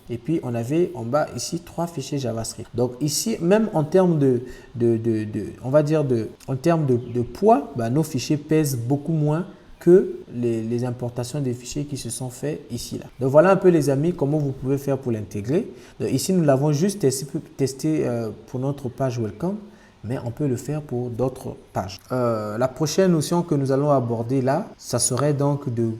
Et puis on avait en bas ici 3 fichiers JavaScript. Donc ici, même en termes de poids, nos fichiers pèsent beaucoup moins que les importations des fichiers qui se sont faits ici. Là. Donc voilà un peu les amis comment vous pouvez faire pour l'intégrer. Ici nous l'avons juste testé pour notre page Welcome, mais on peut le faire pour d'autres pages. La prochaine notion que nous allons aborder là, ça serait donc de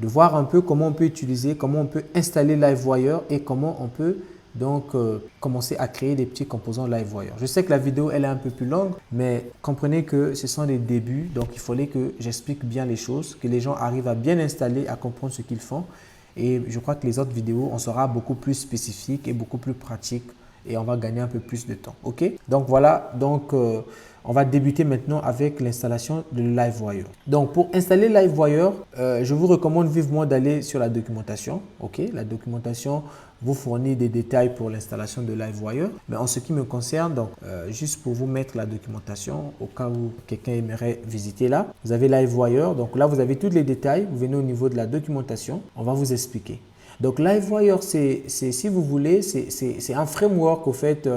voir un peu comment on peut utiliser, comment on peut installer LiveWire et comment on peut donc commencer à créer des petits composants LiveWire. Je sais que la vidéo elle est un peu plus longue, mais comprenez que ce sont des débuts, donc il fallait que j'explique bien les choses, que les gens arrivent à bien installer, à comprendre ce qu'ils font. Et je crois que les autres vidéos, on sera beaucoup plus spécifique et beaucoup plus pratique et on va gagner un peu plus de temps. Ok? Donc voilà, on va débuter maintenant avec l'installation de LiveWire. Donc pour installer LiveWire, je vous recommande vivement d'aller sur la documentation. Ok? La documentation vous fournit des détails pour l'installation de LiveWire. Mais en ce qui me concerne, donc juste pour vous mettre la documentation au cas où quelqu'un aimerait visiter là, vous avez LiveWire. Donc là, vous avez tous les détails. Vous venez au niveau de la documentation. On va vous expliquer. Donc LiveWire, si vous voulez, c'est un framework au fait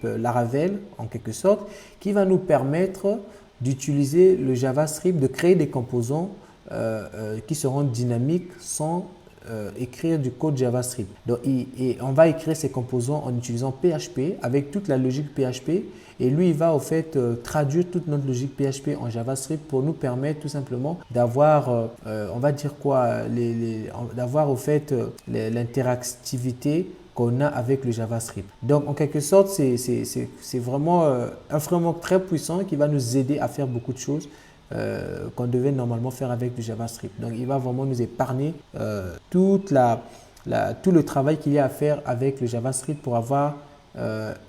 Laravel en quelque sorte qui va nous permettre d'utiliser le JavaScript, de créer des composants qui seront dynamiques sans écrire du code JavaScript. Donc, on va écrire ces composants en utilisant PHP avec toute la logique PHP et lui il va au fait traduire toute notre logique PHP en JavaScript pour nous permettre tout simplement d'avoir on va dire quoi, d'avoir au fait l'interactivité qu'on a avec le JavaScript. Donc en quelque sorte c'est vraiment un framework très puissant qui va nous aider à faire beaucoup de choses qu'on devait normalement faire avec du JavaScript. Donc, il va vraiment nous épargner tout le travail qu'il y a à faire avec le JavaScript pour avoir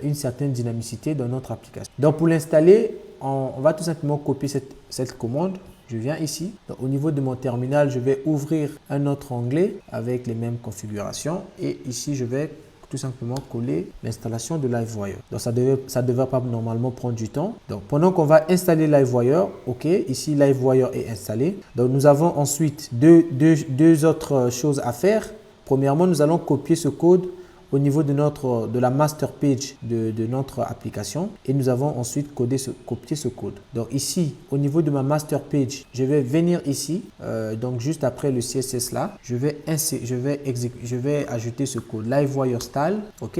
une certaine dynamicité dans notre application. Donc, pour l'installer, on va tout simplement copier cette commande. Je viens ici. Donc, au niveau de mon terminal, je vais ouvrir un autre onglet avec les mêmes configurations. Et ici, je vais tout simplement coller l'installation de LiveWire. Donc, ça devrait pas normalement prendre du temps. Donc, pendant qu'on va installer LiveWire, ok, ici LiveWire est installé. Donc, nous avons ensuite deux autres choses à faire. Premièrement, nous allons copier ce code au niveau de la master page de notre application et nous avons ensuite copié ce code. Donc ici, au niveau de ma master page, je vais venir ici, donc juste après le CSS là, je vais ajouter ce code LiveWire style, ok.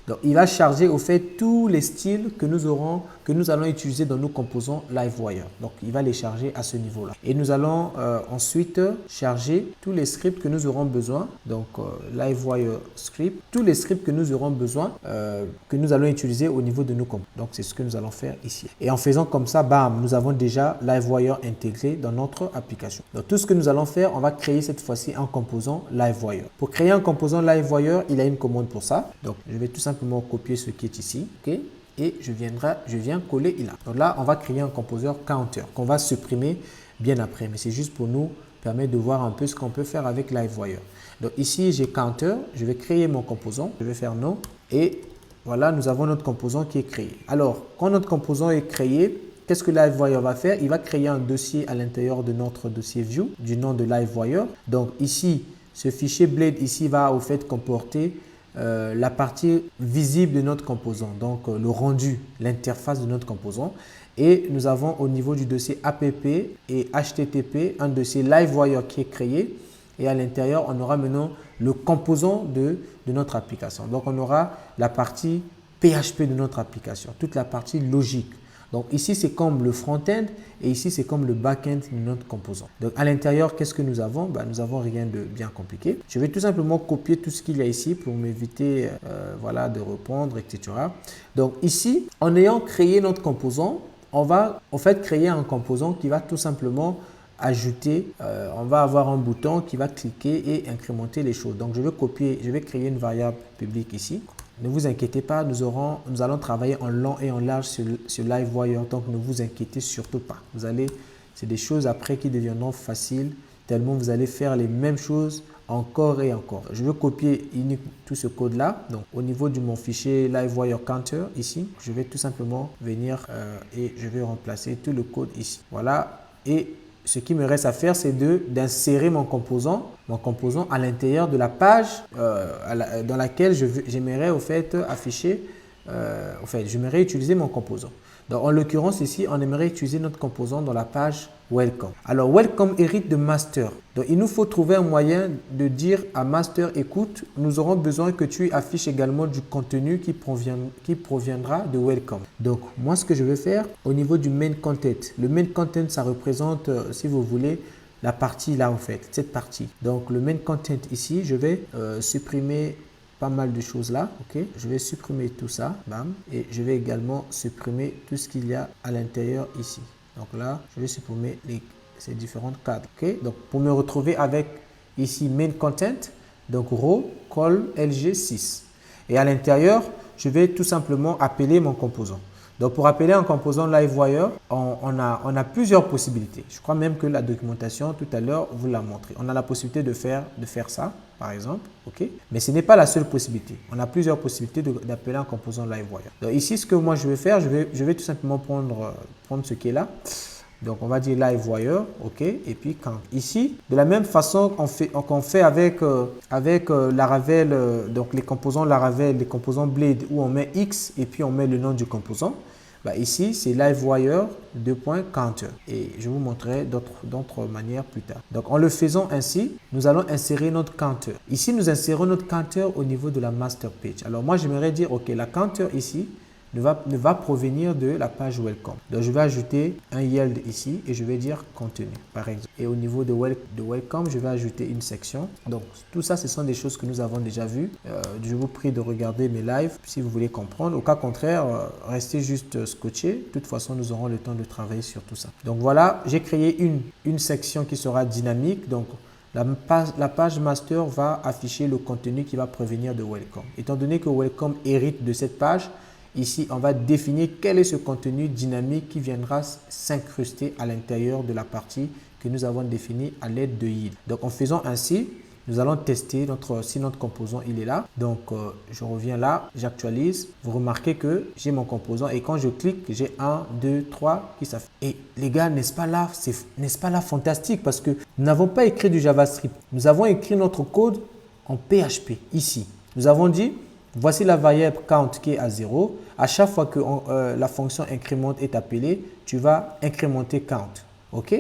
Donc, il va charger au fait tous les styles que nous allons utiliser dans nos composants LiveWire. Donc, il va les charger à ce niveau-là. Et nous allons ensuite charger tous les scripts que nous aurons besoin. Donc, LiveWire script, tous les scripts que nous aurons besoin, que nous allons utiliser au niveau de nos composants. Donc, c'est ce que nous allons faire ici. Et en faisant comme ça, bam, nous avons déjà LiveWire intégré dans notre application. Donc, tout ce que nous allons faire, on va créer cette fois-ci un composant LiveWire. Pour créer un composant LiveWire, il y a une commande pour ça. Donc, je vais tout simplement copier ce qui est ici, ok, et je viens coller là. Donc là, on va créer un composeur counter qu'on va supprimer bien après, mais c'est juste pour nous permettre de voir un peu ce qu'on peut faire avec LiveWire. Donc ici, j'ai counter, je vais créer mon composant, je vais faire non, et voilà, nous avons notre composant qui est créé. Alors, quand notre composant est créé, qu'est-ce que LiveWire va faire? Il va créer un dossier à l'intérieur de notre dossier view du nom de LiveWire. Donc ici, ce fichier blade ici va au fait comporter la partie visible de notre composant, donc le rendu, l'interface de notre composant. Et nous avons au niveau du dossier app et http un dossier LiveWire qui est créé. Et à l'intérieur, on aura maintenant le composant de notre application. Donc, on aura la partie PHP de notre application, toute la partie logique. Donc ici, c'est comme le front-end et ici, c'est comme le back-end de notre composant. Donc à l'intérieur, qu'est-ce que nous avons? Nous n'avons rien de bien compliqué. Je vais tout simplement copier tout ce qu'il y a ici pour m'éviter voilà, de reprendre, etc. Donc ici, en ayant créé notre composant, on va en fait créer un composant qui va tout simplement ajouter, on va avoir un bouton qui va cliquer et incrémenter les choses. Donc je vais créer une variable publique ici. Ne vous inquiétez pas, nous allons travailler en long et en large sur LiveWire, donc ne vous inquiétez surtout pas. C'est des choses après qui deviendront faciles, tellement vous allez faire les mêmes choses encore et encore. Je veux copier tout ce code-là. Donc, au niveau de mon fichier LiveWire Counter, ici, je vais tout simplement venir et je vais remplacer tout le code ici. Voilà. Et ce qui me reste à faire, c'est d'insérer mon composant à l'intérieur de la page dans laquelle j'aimerais au fait afficher, j'aimerais utiliser mon composant. Donc, en l'occurrence ici, on aimerait utiliser notre composant dans la page Welcome. Alors, Welcome hérite de Master. Donc, il nous faut trouver un moyen de dire à Master, écoute, nous aurons besoin que tu affiches également du contenu qui proviendra de Welcome. Donc, moi, ce que je vais faire au niveau du Main Content. Le Main Content, ça représente, si vous voulez, la partie là, en fait, cette partie. Donc, le Main Content ici, je vais supprimer pas mal de choses là, ok. Je vais supprimer tout ça, bam, et je vais également supprimer tout ce qu'il y a à l'intérieur ici. Donc là, je vais supprimer ces différentes cadres, ok. Donc pour me retrouver avec ici main content, donc row col lg6, et à l'intérieur, je vais tout simplement appeler mon composant. Donc, pour appeler un composant LiveWire, on a plusieurs possibilités. Je crois même que la documentation, tout à l'heure, vous l'a montré. On a la possibilité de faire ça, par exemple. OK? Mais ce n'est pas la seule possibilité. On a plusieurs possibilités d'appeler un composant LiveWire. Donc, ici, ce que moi, je vais faire, je vais tout simplement prendre ce qui est là. Donc, on va dire LiveWire, OK, et puis quand ici, de la même façon qu'on fait avec Laravel, donc les composants Laravel, les composants Blade, où on met X et puis on met le nom du composant. Bah, ici, c'est LiveWire .counter et je vous montrerai d'autres manières plus tard. Donc, en le faisant ainsi, nous allons insérer notre counter. Ici, nous insérons notre counter au niveau de la master page. Alors, moi, j'aimerais dire, OK, la counter ici, ne va provenir de la page Welcome. Donc, je vais ajouter un yield ici et je vais dire contenu, par exemple. Et au niveau de Welcome, je vais ajouter une section. Donc, tout ça, ce sont des choses que nous avons déjà vues. Je vous prie de regarder mes lives si vous voulez comprendre. Au cas contraire, restez juste scotché. De toute façon, nous aurons le temps de travailler sur tout ça. Donc, voilà, j'ai créé une section qui sera dynamique. Donc, la page master va afficher le contenu qui va provenir de Welcome. Étant donné que Welcome hérite de cette page, ici, on va définir quel est ce contenu dynamique qui viendra s'incruster à l'intérieur de la partie que nous avons définie à l'aide de yield. Donc, en faisant ainsi, nous allons tester si notre composant il est là. Donc, je reviens là, j'actualise. Vous remarquez que j'ai mon composant et quand je clique, j'ai 1, 2, 3 qui s'affichent. Et les gars, n'est-ce pas là fantastique parce que nous n'avons pas écrit du JavaScript. Nous avons écrit notre code en PHP ici. Nous avons dit, voici la variable count qui est à 0. À chaque fois que la fonction incrémente est appelée, tu vas incrémenter count. OK?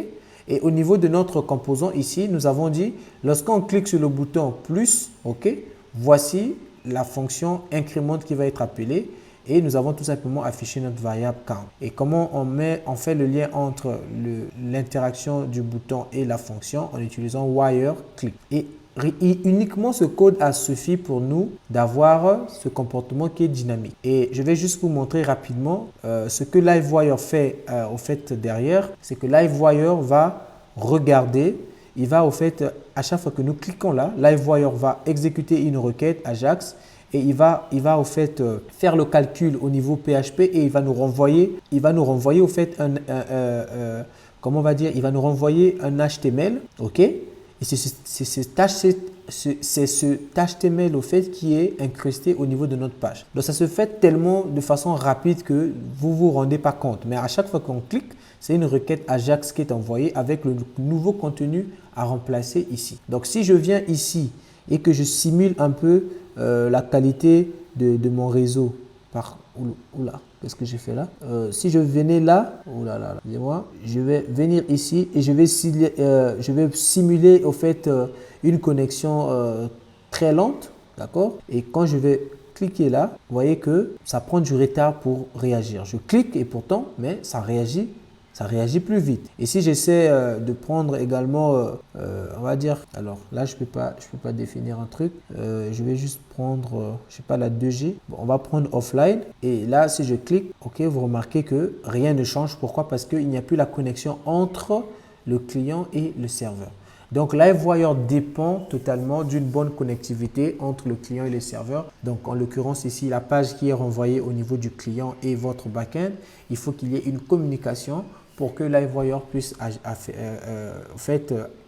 Et au niveau de notre composant ici, nous avons dit, lorsqu'on clique sur le bouton plus, OK, voici la fonction incrémente qui va être appelée. Et nous avons tout simplement affiché notre variable count. Et comment on fait le lien entre l'interaction du bouton et la fonction en utilisant wire click. Et uniquement ce code a suffi pour nous d'avoir ce comportement qui est dynamique. Et je vais juste vous montrer rapidement ce que LiveWire fait au fait derrière. C'est que LiveWire va regarder, il va au fait, à chaque fois que nous cliquons là, LiveWire va exécuter une requête Ajax et il va au fait faire le calcul au niveau PHP et il va nous renvoyer au fait comment on va dire, il va nous renvoyer un HTML, ok? Et c'est ce HTML au fait qui est incrusté au niveau de notre page. Donc ça se fait tellement de façon rapide que vous ne vous rendez pas compte. Mais à chaque fois qu'on clique, c'est une requête Ajax qui est envoyée avec le nouveau contenu à remplacer ici. Donc si je viens ici et que je simule un peu la qualité de mon réseau par oula, qu'est-ce que j'ai fait là? Si je venais là, excusez-moi, je vais venir ici et je vais simuler au fait une connexion très lente, d'accord? Et quand je vais cliquer là, vous voyez que ça prend du retard pour réagir. Je clique et pourtant, mais ça réagit plus vite. Et si j'essaie de prendre également, on va dire, alors là, je peux pas définir un truc. Je vais juste prendre, je sais pas, la 2G. Bon, on va prendre offline. Et là, si je clique, ok, vous remarquez que rien ne change. Pourquoi? Parce qu'il n'y a plus la connexion entre le client et le serveur. Donc, LiveWire dépend totalement d'une bonne connectivité entre le client et le serveur. Donc, en l'occurrence ici, la page qui est renvoyée au niveau du client et votre backend, il faut qu'il y ait une communication pour que LiveWire puisse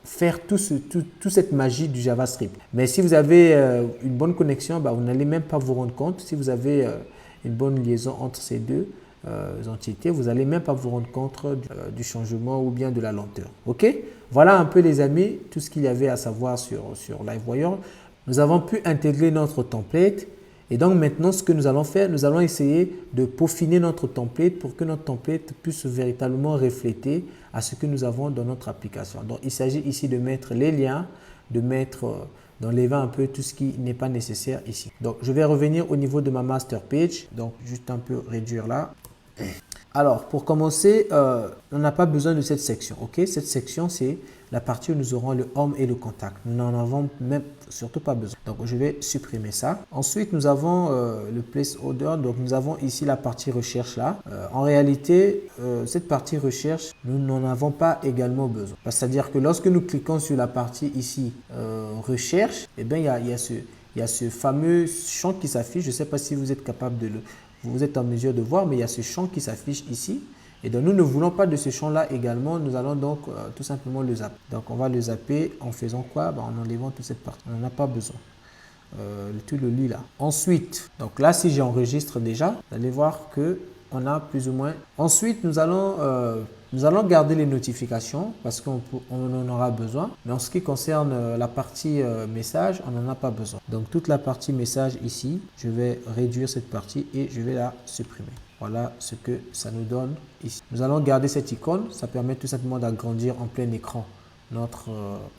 faire toute cette magie du JavaScript. Mais si vous avez une bonne connexion, vous n'allez même pas vous rendre compte. Si vous avez une bonne liaison entre ces deux entités, vous n'allez même pas vous rendre compte du changement ou bien de la lenteur. Ok? Voilà un peu les amis, tout ce qu'il y avait à savoir sur LiveWire. Nous avons pu intégrer notre template. Et donc maintenant, ce que nous allons faire, nous allons essayer de peaufiner notre template pour que notre template puisse véritablement refléter à ce que nous avons dans notre application. Donc il s'agit ici de mettre les liens, d'enlever un peu tout ce qui n'est pas nécessaire ici. Donc je vais revenir au niveau de ma master page. Donc juste un peu réduire là. Alors pour commencer, on n'a pas besoin de cette section. Ok, cette section c'est la partie où nous aurons le home et le contact. Nous n'en avons même surtout pas besoin. Donc je vais supprimer ça. Ensuite nous avons le placeholder. Donc nous avons ici la partie recherche là. En réalité, cette partie recherche, nous n'en avons pas également besoin. C'est-à-dire que lorsque nous cliquons sur la partie ici recherche, eh bien il y a ce fameux champ qui s'affiche. Je ne sais pas si vous êtes capable vous êtes en mesure de voir, mais il y a ce champ qui s'affiche ici. Et donc, nous ne voulons pas de ce champ-là également. Nous allons donc tout simplement le zapper. Donc, on va le zapper en faisant quoi? En enlevant toute cette partie. On n'en a pas besoin. Tout le lit là. Ensuite, donc là, si j'enregistre déjà, vous allez voir que on a plus ou moins. Ensuite, nous allons garder les notifications parce qu'on en aura besoin. Mais en ce qui concerne la partie message, on n'en a pas besoin. Donc, toute la partie message ici, je vais réduire cette partie et je vais la supprimer. Voilà ce que ça nous donne ici. Nous allons garder cette icône. Ça permet tout simplement d'agrandir en plein écran notre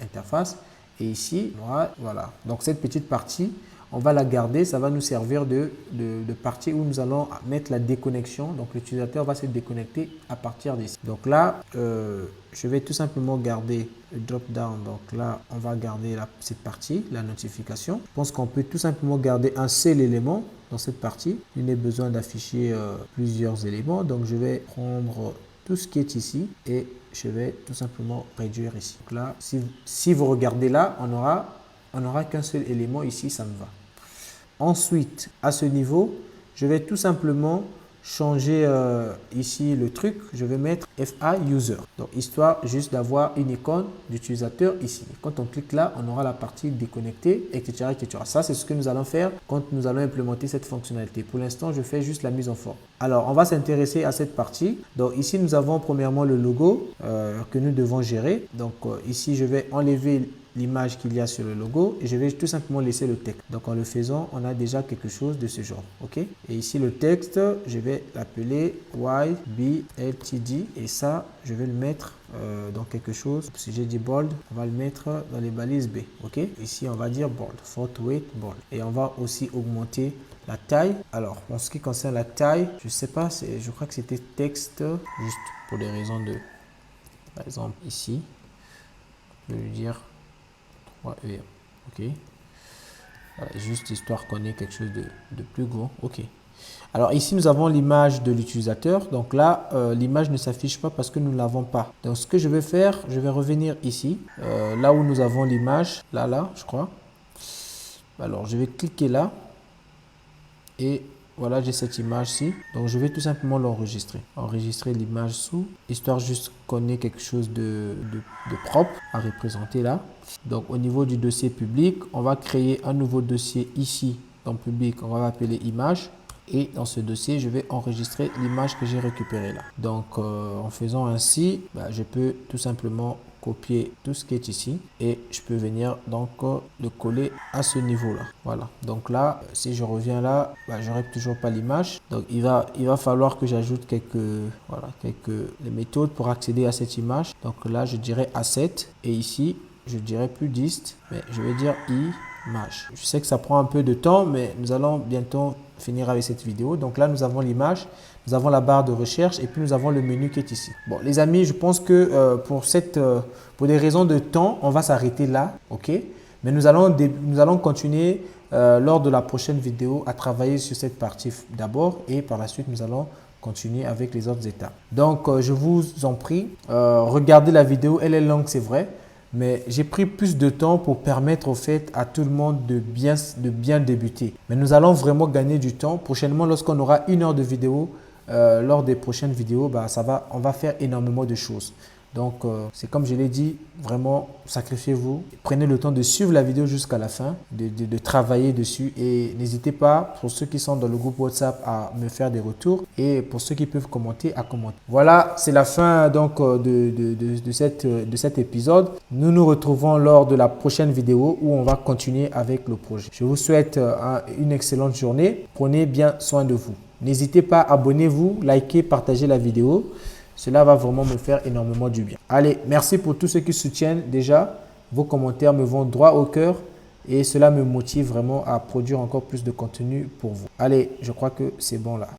interface. Et ici, voilà. Donc, cette petite partie, on va la garder. Ça va nous servir de partie où nous allons mettre la déconnexion. Donc, l'utilisateur va se déconnecter à partir d'ici. Donc là, je vais tout simplement garder le drop-down. Donc là, on va garder cette partie, la notification. Je pense qu'on peut tout simplement garder un seul élément dans cette partie. Il n'est besoin d'afficher plusieurs éléments. Donc, je vais prendre tout ce qui est ici et je vais tout simplement réduire ici. Donc là, si vous regardez là, on n'aura qu'un seul élément ici, ça me va. Ensuite, à ce niveau, je vais tout simplement changer ici le truc. Je vais mettre FA User. Donc, histoire juste d'avoir une icône d'utilisateur ici. Quand on clique là, on aura la partie déconnectée, etc., etc. Ça, c'est ce que nous allons faire quand nous allons implémenter cette fonctionnalité. Pour l'instant, je fais juste la mise en forme. Alors, on va s'intéresser à cette partie. Donc, ici, nous avons premièrement le logo que nous devons gérer. Donc, ici, je vais enlever l'image qu'il y a sur le logo et je vais tout simplement laisser le texte. Donc en le faisant, on a déjà quelque chose de ce genre. Ok. Et ici le texte, je vais l'appeler YBLTD et ça, je vais le mettre dans quelque chose. Si j'ai dit bold, on va le mettre dans les balises B. Ok. Ici, on va dire bold, font weight bold. Et on va aussi augmenter la taille. Alors, en ce qui concerne la taille, je sais pas, je crois que c'était texte, juste pour des raisons de, par exemple ici, je vais lui dire ok, voilà, juste histoire qu'on ait quelque chose de plus gros. Ok, alors ici nous avons l'image de l'utilisateur. Donc là l'image ne s'affiche pas parce que nous ne l'avons pas. Donc ce que je vais faire, je vais revenir ici là où nous avons l'image, là je crois. Alors je vais cliquer là et voilà, j'ai cette image-ci. Donc, je vais tout simplement l'enregistrer. Enregistrer l'image sous, histoire juste qu'on ait quelque chose de propre à représenter là. Donc, au niveau du dossier public, on va créer un nouveau dossier ici, dans public. On va l'appeler image. Et dans ce dossier, je vais enregistrer l'image que j'ai récupérée là. Donc, en faisant ainsi, je peux tout simplement copier tout ce qui est ici et je peux venir donc le coller à ce niveau là. Voilà, donc là si je reviens là, j'aurai toujours pas l'image. Donc il va falloir que j'ajoute quelques les méthodes pour accéder à cette image. Donc là je dirais asset et ici je dirais plus dist, mais je vais dire image. Je sais que ça prend un peu de temps, mais nous allons bientôt finir avec cette vidéo. Donc là nous avons l'image, nous avons la barre de recherche et puis nous avons le menu qui est ici. Bon les amis, je pense que pour des raisons de temps, on va s'arrêter là, ok? Mais nous allons continuer lors de la prochaine vidéo à travailler sur cette partie d'abord et par la suite nous allons continuer avec les autres étapes. Donc je vous en prie, regardez la vidéo, elle est longue c'est vrai, mais j'ai pris plus de temps pour permettre au fait à tout le monde de bien débuter. Mais nous allons vraiment gagner du temps. Prochainement, lorsqu'on aura 1 heure de vidéo, lors des prochaines vidéos, on va faire énormément de choses. Donc, c'est comme je l'ai dit, vraiment, sacrifiez-vous. Prenez le temps de suivre la vidéo jusqu'à la fin, de travailler dessus. Et n'hésitez pas, pour ceux qui sont dans le groupe WhatsApp, à me faire des retours. Et pour ceux qui peuvent commenter, à commenter. Voilà, c'est la fin donc, de cet épisode. Nous nous retrouvons lors de la prochaine vidéo où on va continuer avec le projet. Je vous souhaite une excellente journée. Prenez bien soin de vous. N'hésitez pas, abonnez-vous, likez, partagez la vidéo. Cela va vraiment me faire énormément du bien. Allez, merci pour tous ceux qui soutiennent déjà. Vos commentaires me vont droit au cœur et cela me motive vraiment à produire encore plus de contenu pour vous. Allez, je crois que c'est bon là.